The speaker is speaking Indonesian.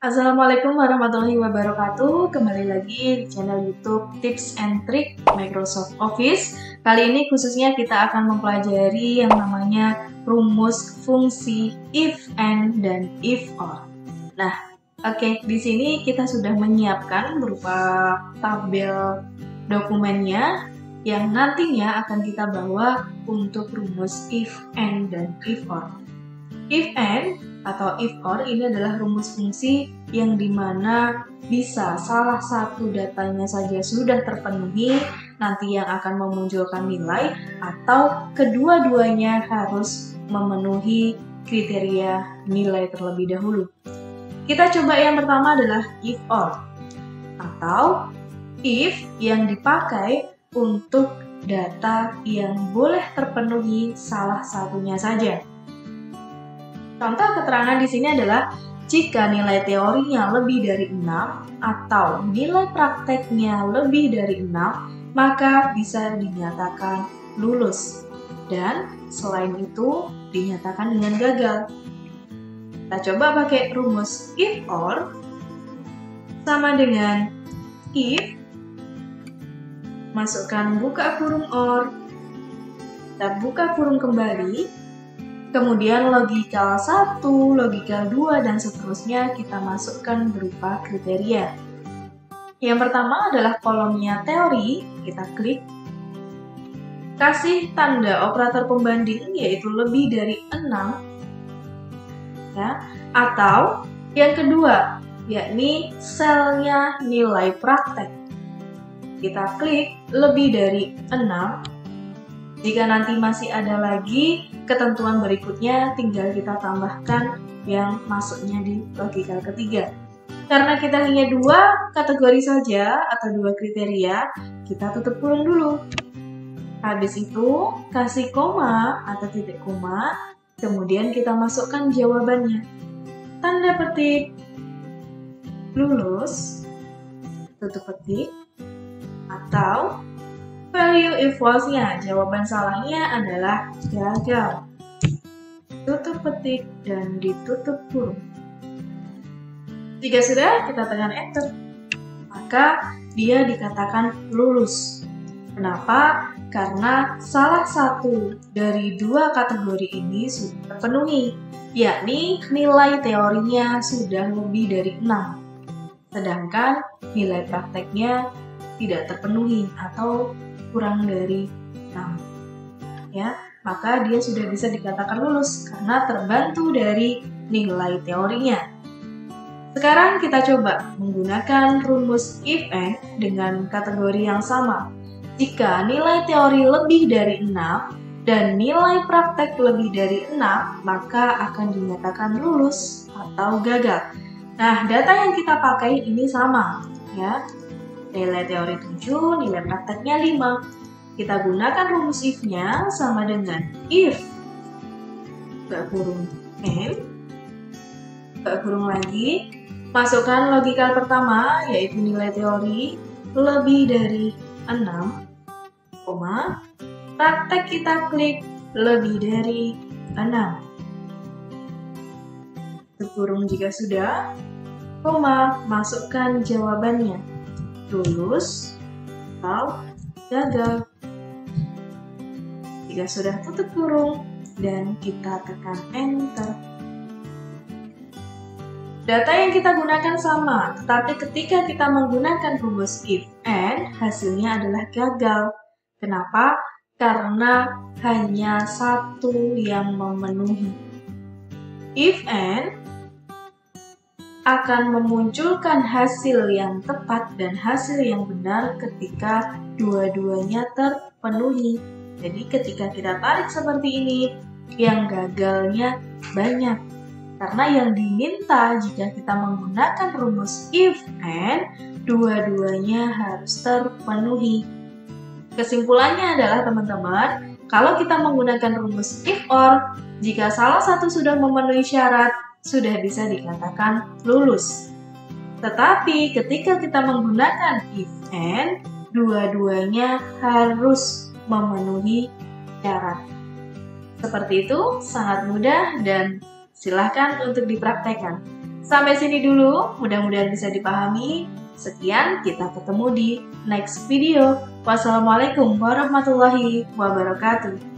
Assalamualaikum warahmatullahi wabarakatuh. Kembali lagi di channel YouTube Tips and Trick Microsoft Office. Kali ini khususnya kita akan mempelajari yang namanya rumus fungsi if and dan if or. Nah, oke, di sini kita sudah menyiapkan berupa tabel dokumennya yang nantinya akan kita bawa untuk rumus if and dan if or. If and atau if or ini adalah rumus fungsi yang dimana bisa salah satu datanya saja sudah terpenuhi nanti yang akan memunculkan nilai atau kedua-duanya harus memenuhi kriteria nilai terlebih dahulu. Kita coba yang pertama adalah if or atau if yang dipakai untuk data yang boleh terpenuhi salah satunya saja. Contoh keterangan di sini adalah jika nilai teorinya lebih dari 6 atau nilai prakteknya lebih dari 6, maka bisa dinyatakan lulus. Dan selain itu dinyatakan dengan gagal. Kita coba pakai rumus if or sama dengan if, masukkan buka kurung or, kita buka kurung kembali. Kemudian logikal 1, logikal 2, dan seterusnya kita masukkan berupa kriteria. Yang pertama adalah kolomnya teori, kita klik. Kasih tanda operator pembanding, yaitu lebih dari 6. Ya. Atau yang kedua, yakni selnya nilai praktek. Kita klik lebih dari 6. Jika nanti masih ada lagi ketentuan berikutnya, tinggal kita tambahkan yang masuknya di logikal ketiga. Karena kita hanya 2 kategori saja atau 2 kriteria, kita tutup kurung dulu. Habis itu, kasih koma atau titik koma, kemudian kita masukkan jawabannya. Tanda petik, lulus, tutup petik, atau value if false-nya, jawaban salahnya adalah gagal. Tutup petik dan ditutup kurung. Jika sudah, kita tekan enter. Maka dia dikatakan lulus. Kenapa? Karena salah satu dari 2 kategori ini sudah terpenuhi, yakni nilai teorinya sudah lebih dari 6. Sedangkan nilai prakteknya tidak terpenuhi atau kurang dari 6. Ya, maka dia sudah bisa dikatakan lulus karena terbantu dari nilai teorinya. Sekarang kita coba menggunakan rumus if and dengan kategori yang sama. Jika nilai teori lebih dari 6 dan nilai praktek lebih dari 6, maka akan dinyatakan lulus atau gagal. Nah, data yang kita pakai ini sama, ya. Nilai teori 7, nilai prakteknya 5. Kita gunakan rumus if-nya sama dengan if, buka kurung and, buka kurung lagi, masukkan logikal pertama, yaitu nilai teori lebih dari 6, praktek kita klik lebih dari 6. Tutup kurung jika sudah, masukkan jawabannya. Lulus atau gagal. Jika sudah tutup kurung dan kita tekan enter. Data yang kita gunakan sama, tetapi ketika kita menggunakan rumus if and, hasilnya adalah gagal. Kenapa? Karena hanya satu yang memenuhi. If and akan memunculkan hasil yang tepat dan hasil yang benar ketika dua-duanya terpenuhi. Jadi ketika kita tarik seperti ini, yang gagalnya banyak. Karena yang diminta jika kita menggunakan rumus if and, dua-duanya harus terpenuhi. Kesimpulannya adalah teman-teman, kalau kita menggunakan rumus if or, jika salah satu sudah memenuhi syarat, sudah bisa dikatakan lulus. Tetapi ketika kita menggunakan if and, dua-duanya harus memenuhi syarat. Seperti itu, sangat mudah dan silakan untuk dipraktekkan. Sampai sini dulu, mudah-mudahan bisa dipahami. Sekian, kita ketemu di next video. Wassalamualaikum warahmatullahi wabarakatuh.